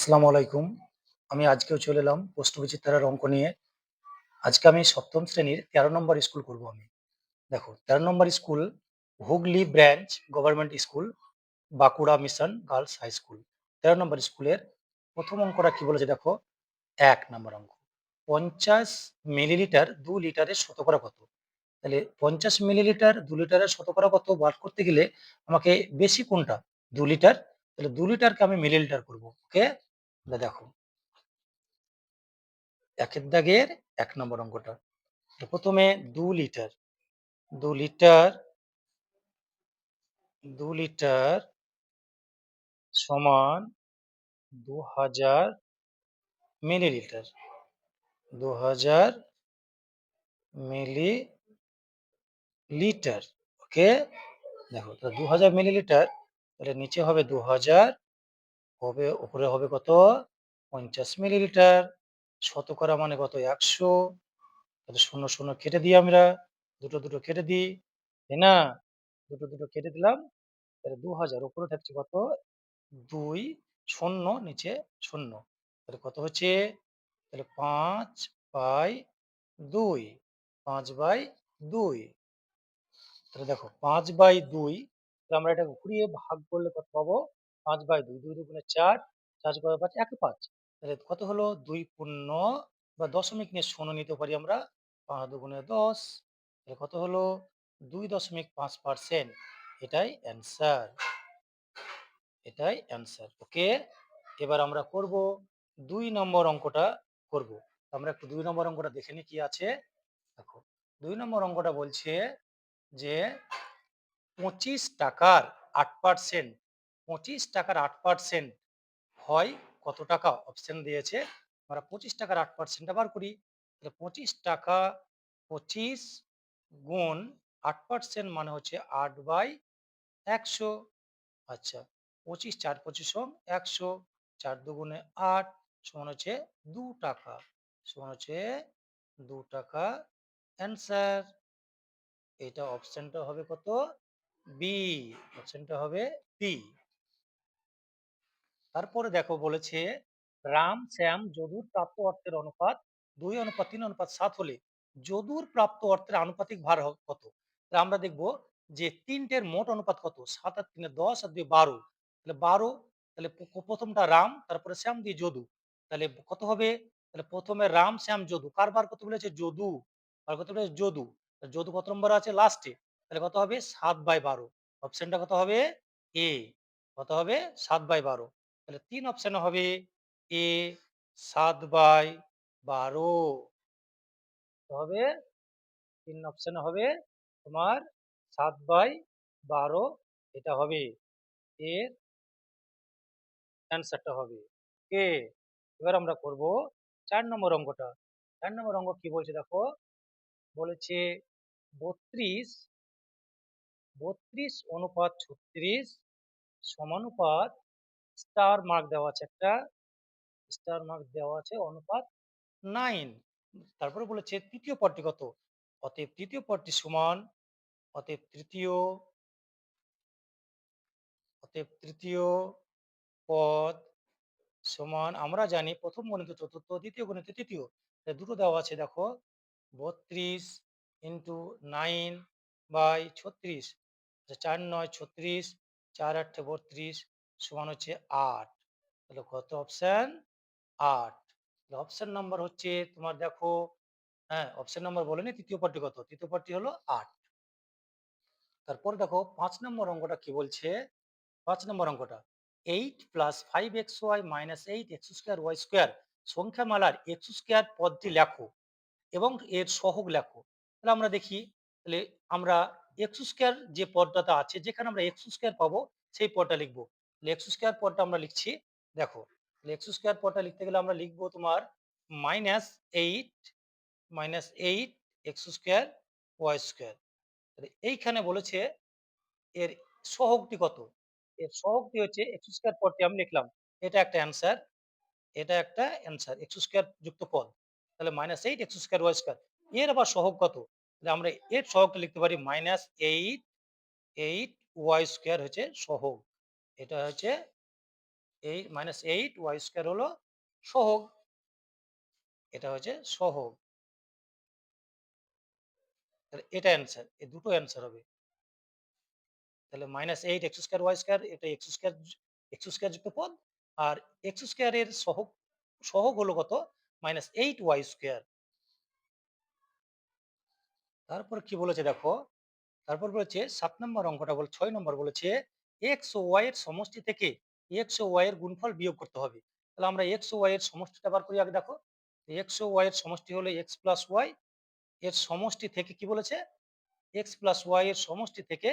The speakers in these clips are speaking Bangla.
আসসালামু আলাইকুম। আমি আজকেও চলে এলাম প্রশ্নবিচিত্রার অঙ্ক নিয়ে। আজকে আমি ৭ম শ্রেণীর ১৩ নম্বর স্কুল করব আমি। দেখো ১৩ নম্বর school Hooghly branch government school, Bankura mission girls high school. ১৩ নম্বর স্কুলের ১ম অঙ্কটা কি বলেছে দেখো, ১ নম্বর অঙ্ক। ৫০ মিলিলিটার ২ লিটারের শতকরা কত? তাহলে ৫০ মিলিলিটার ২ লিটারের শতকরা কত বার করতে গেলে আমাকে বেশি কোনটা? ২ লিটার। তাহলে ২ লিটারকে আমি মিলিলিটার করব। ওকে? তাহলে দেখো ১ এর দাগের ১ নম্বর অঙ্কটা। তো ১ম এ ২ লিটার, ২ লিটার, ২ লিটার সমান ২০০০ মিলিলিটার। ২০০০ মিলিলিটার। ওকে? দেখো তো ২০০০ মিলিলিটার, তাহলে নিচে হবে ২০০০, হবে উপরে হবে কত? ৫০ মিলিলিটার। শতকরা মানে কত? ১০০। তাহলে ০, ০ কেটে দিই আমরা। দুটো, দুটো কেটে দিই। তাই না? দুটো, দুটো কেটে দিলাম। তাহলে ২০০০ উপরে থাকছে কত? ২, ০ নিচে ০। তাহলে কত হচ্ছে? তাহলে ৫/২। ৫/২। তাহলে দেখো ৫/২, তাহলে আমরা এটাকে ঘুরিয়ে ভাগ করলে কত পাবো? ৫/২। ২ দুগুণে ৪, ৪ করে ৫, ১ এ ৫। তাহলে কত হলো? ২ পূর্ণ বা দশমিক নিয়ে ০ নিতে পারি আমরা। ৫ দুগুণে ১০। তাহলে কত হলো? ২.৫%। এটাই অ্যান্সার। এটাই অ্যান্সার। ওকে? এবার আমরা করব ২ নম্বর অঙ্কটা করব। আমরা একটু ২ নম্বর অঙ্কটা দেখে নিই কি আছে। দেখো ২ নম্বর অঙ্কটা বলছে যে ২৫ টাকার ৮%, ২৫ টাকার ৮% হয় কত টাকা? অপশন দিয়েছে। আমরা ২৫ টাকার ৮% টা বার করি। তাহলে ২৫ টাকা ২৫ গুণ ৮% মানে হচ্ছে ৮/১০০। আচ্ছা, ২৫ ৪ ২৫ ১০০, ৪ দুগুণে ৮ সমান হচ্ছে ২ টাকা। সমান হচ্ছে ২ টাকা। অ্যান্সার। এটা অপশনটা হবে কত? বি। অপশনটা হবে বি। তারপরে দেখো বলেছে রাম, শ্যাম, যদুর প্রাপ্ত অর্থের অনুপাত ২:৩:৭ হলে যদুর প্রাপ্ত অর্থের আনুপাতিক ভার কত? তাহলে আমরা দেখব যে ৩ টের মোট অনুপাত কত? ৭ আর ৩ ১০ আর ২ ১২। তাহলে ১২। তাহলে প্রথমটা রাম, তারপরে শ্যাম দিয়ে যদু। তাহলে কত হবে? তাহলে প্রথমে রাম, শ্যাম, যদু। কার বার করতে বলেছে? যদু। বার করতে বলেছে যদু। যদু কত নম্বর আছে? লাস্টে। তাহলে কত হবে? ৭/১২। অপশনটা কত হবে? এ। কত হবে? ৭/১২। তাহলে ৩ অপশনে হবে এ, ৭/১২ হবে। ৩ অপশনে হবে তোমার ৭/১২। এটা হবে এর অ্যান্সারটা হবে। কে? এবার আমরা করব ৪ নম্বর অঙ্কটা। ৪ নম্বর অঙ্ক কি বলছে দেখো, বলেছে ৩২, ৩২:৩৬ সমানুপাত স্টার মার্ক দেওয়া আছে একটা, স্টার মার্ক দেওয়া আছে অনুপাত 9। তারপরে বলেছে তৃতীয় পদটি কত? অতএব তৃতীয় পদটি সমান, অতএব তৃতীয়, অতএব তৃতীয় পদ সমান আমরা জানি প্রথম গণিত চতুর্থ, দ্বিতীয় গণিত তৃতীয়। তাহলে দুটো দেওয়া আছে দেখো, ৩২ ইন্টু 9/36। ৪ 9 36, ৪ 8 32 সমান হচ্ছে ৮। তাহলে কত অপশন? ৮। অপশন নাম্বার হচ্ছে তোমার দেখো, হ্যাঁ অপশন নাম্বার বলেনি তৃতীয় পদটি কত? তৃতীয় পদটি হলো ৮। তারপর দেখো ৫ নম্বর অঙ্কটা কি বলছে। ৫ নম্বর অঙ্কটা 8 plus 5xy minus 8x²y² সংখ্যামালার x² পদটি লেখো এবং এর সহগ লেখো। তাহলে আমরা দেখি, তাহলে আমরা x² যে পদটাতে আছে, যেখানে আমরা x² পাবো সেই পদটা লিখবো। x² পদটা আমরা লিখছি। দেখো x² পদটা লিখতে গেলে আমরা লিখবো তোমার -8 x²y²। তাহলে এইখানে বলেছে এর সহগটি কত? এর সহগটি হচ্ছে x² পদটি আমি লিখলাম। এটা একটা অ্যান্সার। এটা একটা অ্যান্সার। x² যুক্ত পদ। তাহলে -8 x²y²। এর আবার সহগ কত? তাহলে আমরা এর সহগটা লিখতে পারি -8 y² হচ্ছে সহগ। এটা হচ্ছে 8 ওয়াই স্কোয়ার হলো সহগ, এটা হচ্ছে সহগ। তাহলে এটা অ্যান্সার, এই দুটো অ্যান্সার হবে। তাহলে -8 এক্স স্কোয়ার ওয়াই স্কোয়ার, এটা এক্স স্কোয়ার যুক্ত পদ, আর এক্স স্কোয়ারের সহগ সহগ হলো কত, -8 ওয়াই স্কোয়ার। তারপর কি বলেছে দেখো, তারপর বলেছে 7 নম্বর অঙ্কটা, 6 নম্বর বলেছে এক্স ও ওয়াই এর সমষ্টি থেকে এক্স ও ওয়াই এর গুণফল বিয়োগ করতে হবে। তাহলে আমরা এক্স ও ওয়াই এর সমষ্টিটা বার করি আগে। দেখো, এক্স ও ওয়াই এর সমষ্টি হলো এক্স প্লাস ওয়াই, এর সমষ্টি থেকে কি বলেছে, এক্স প্লাস ওয়াই এর সমষ্টি থেকে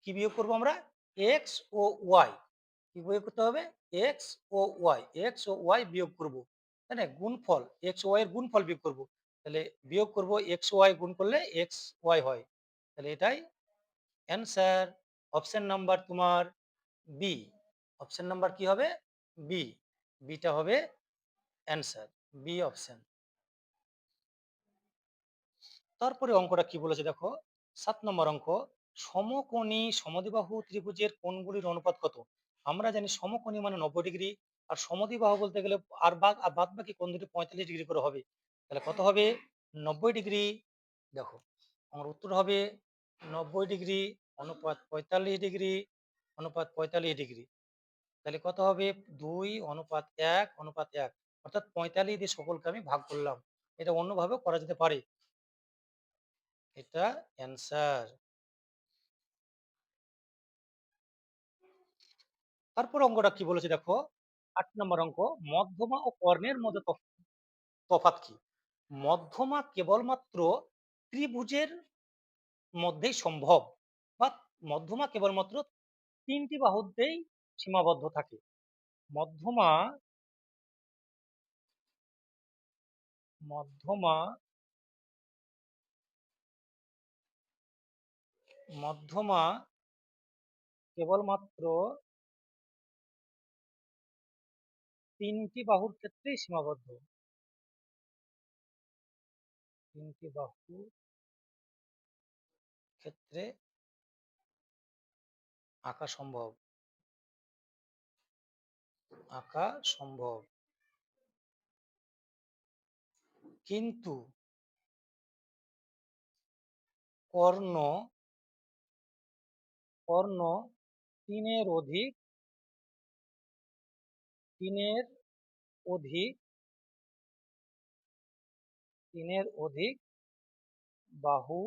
কি বিয়োগ করবো আমরা, এক্স ও ওয়াই। কি বিয়োগ করতে হবে, এক্স ও ওয়াই, এক্স ও ওয়াই বিয়োগ করব, তাই না, গুণফল এক্স ওয়াই এর গুণফল বিয়োগ করব। তাহলে বিয়োগ করব এক্স ওয়াই গুণ করলে এক্স ওয়াই হয়। তাহলে এটাই অ্যান্সার। অপশন নাম্বার তোমার বি। অপশন নাম্বার কি হবে, বি। বিটা হবে অ্যান্সার, বি অপশন। তারপরে অঙ্কটা কি বলেছে দেখো, 7 নম্বর অঙ্ক, সমকোণী সমদ্বিবাহু ত্রিভুজের কোণগুলির অনুপাত কত। আমরা জানি সমকোণী মানে 90 ডিগ্রি, আর সমদ্বিবাহু বলতে গেলে আর বাদ বাকি কোণ দুটি 45 ডিগ্রি করে হবে। তাহলে কত হবে, 90 ডিগ্রি। দেখো, আমার উত্তর হবে 90 ডিগ্রি অনুপাত 45 ডিগ্রি অনুপাত 45 ডিগ্রি। তাহলে কত হবে, 2:1:1, অর্থাৎ 45 দিয়ে সকলকে আমি ভাগ করলাম। এটা অন্যভাবেও করা যেতে পারে, এটা অ্যান্সার। তারপর অঙ্কটা কি বলেছে দেখো, 8 নম্বর অঙ্ক, মধ্যমা ও কর্ণের মধ্যে তফাৎ কি। মধ্যমা কেবলমাত্র ত্রিভুজের মধ্যেই সম্ভব, বা মধ্যমা কেবলমাত্র 3টি বাহুতেই সীমাবদ্ধ থাকে। মধ্যমা মধ্যমা মধ্যমা কেবলমাত্র 3টি বাহুর ক্ষেত্রেই সীমাবদ্ধ। 3টি বাহুর ক্ষেত্রে আঁকা সম্ভব, আঁকা সম্ভব। কিন্তু কর্ণ কর্ণ তিনের অধিক তিনের অধিক তিনের অধিক বাহু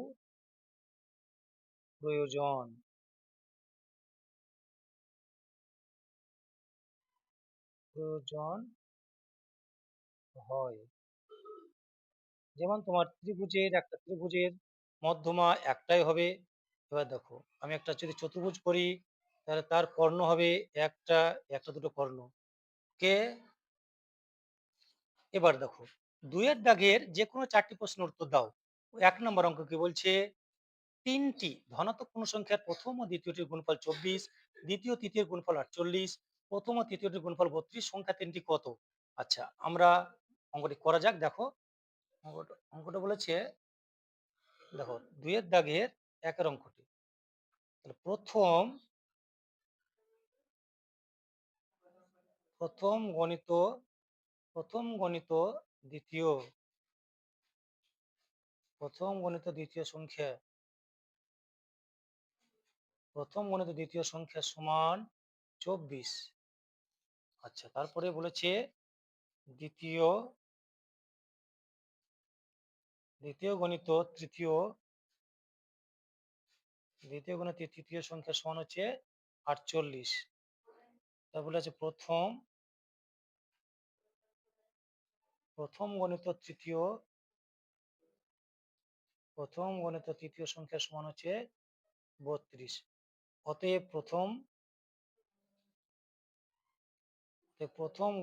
প্রয়োজন প্রয়োজন হয়। যেমন তোমার একটা ত্রিভুজের মধ্যমা একটাই হবে। এবার দেখো, আমি একটা যদি চতুর্ভুজ করি, তাহলে তার কর্ণ হবে একটা, একটা দুটো কর্ণ কে। এবার দেখো, 2-এর দাগের যে কোনো 4টি প্রশ্নের উত্তর দাও। 1 নম্বর অঙ্ক কি বলছে, 3টি ধনাত্মক পূর্ণ সংখ্যার প্রথম ও দ্বিতীয়টির গুণফল 24, দ্বিতীয় তৃতীয় গুণফল 48, প্রথম ও তৃতীয়টির গুণফল 32, সংখ্যা 3টি কত। আচ্ছা, আমরা অঙ্কটি করা যাক। দেখো, অঙ্কটা বলেছে, দেখো 2-এর দাগের 1-এর অঙ্কটি, তাহলে প্রথম গণিত প্রথম গণিত দ্বিতীয় প্রথম গণিত দ্বিতীয় সংখ্যা সমান 24। আচ্ছা, তারপরে বলেছে দ্বিতীয় দ্বিতীয় গণিত তৃতীয় দ্বিতীয় গণিত তৃতীয় সংখ্যা সমান হচ্ছে 48। তারপরে আছে প্রথম গণিত তৃতীয় সংখ্যা সমান হচ্ছে 32। অতএব প্রথম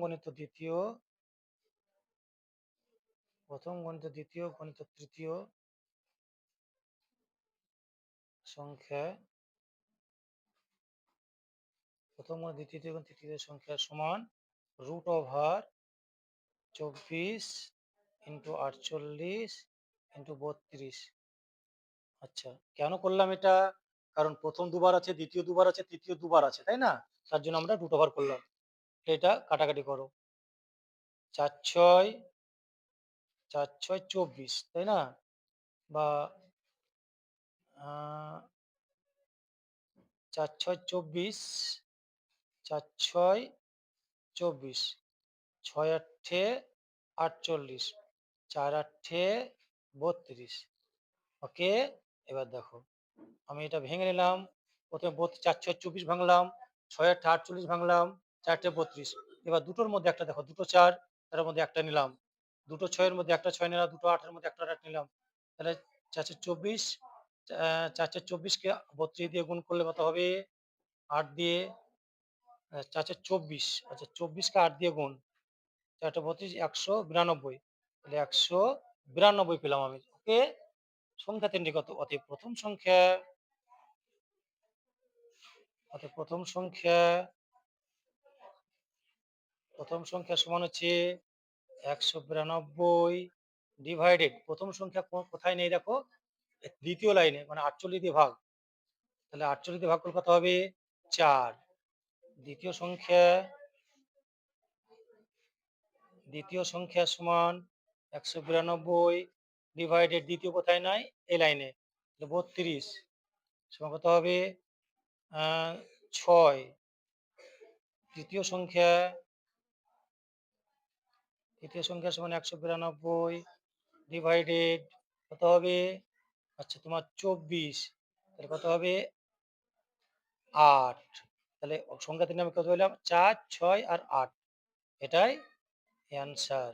গণিত দ্বিতীয় গণিত তৃতীয় সংখ্যা প্রথম গণিত দ্বিতীয় এবং তৃতীয় সংখ্যা সমান √24 × 48 × 32। আচ্ছা, কেন করলাম এটা, কারণ প্রথম দুবার আছে, দ্বিতীয় দুবার আছে, তৃতীয় দুবার আছে, তাই না, তার জন্য আমরা √ওভার করলাম। এটা কাটাকাটি করো। ৪ ছয় ৪ ছয় ২৪, তাই না? বা আ ৪ ছয় ২৪, ৪ ছয় ২৪, ৬ আটে ৪৮, ৪ আটে ৩২। ওকে? এবার দেখো, আমি এটা ভেঙে নিলাম। ১ম এ ৪ ছয় ২৪ ভাঙলাম, ৬ আটে ৪৮ ভাঙলাম, ৪ আটে ৩২। এবার দুটোর মধ্যে একটা দেখো, দুটো ৪, তার মধ্যে একটা নিলাম। দুটো ৬ এর মধ্যে একটা ৬ নিলাম, দুটো ৮ এর মধ্যে একটা ৮ নিলাম। তাহলে ৪ চার ২৪, ৪ চার ২৪ কে ৩২ দিয়ে গুণ করলে কত হবে? ৮ দিয়ে ৪ চার ২৪, আচ্ছা ২৪ কে ৮ দিয়ে গুণ। ৪ আটে ৩২, ১৯২। তাহলে ১৯২ পেলাম আমি। ওকে? সংখ্যা ৩ টি কত? অতএব প্রথম সংখ্যা সমান হচ্ছে ১৯২ ডিভাইডেড প্রথম সংখ্যা কোথায় নেই দেখো? দ্বিতীয় লাইনে, মানে ৪৮ দিয়ে ভাগ। তাহলে ৪৮ দিয়ে ভাগ করলে কত হবে? ৪। দ্বিতীয় সংখ্যা দ্বিতীয় সংখ্যা সমান ১৯২ ডিভাইডেড দ্বিতীয় কোথায় নাই? এই লাইনে। ৩২ সমান কত হবে? ৬। তৃতীয় সংখ্যা সমান ১৯২ ডিভাইডেড কত হবে? আচ্ছা তোমার ২৪। তাহলে কত হবে? ৮। তাহলে সংখ্যা ৩ আমি কত পেলাম? ৪, ৬ আর ৮। এটাই অ্যান্সার।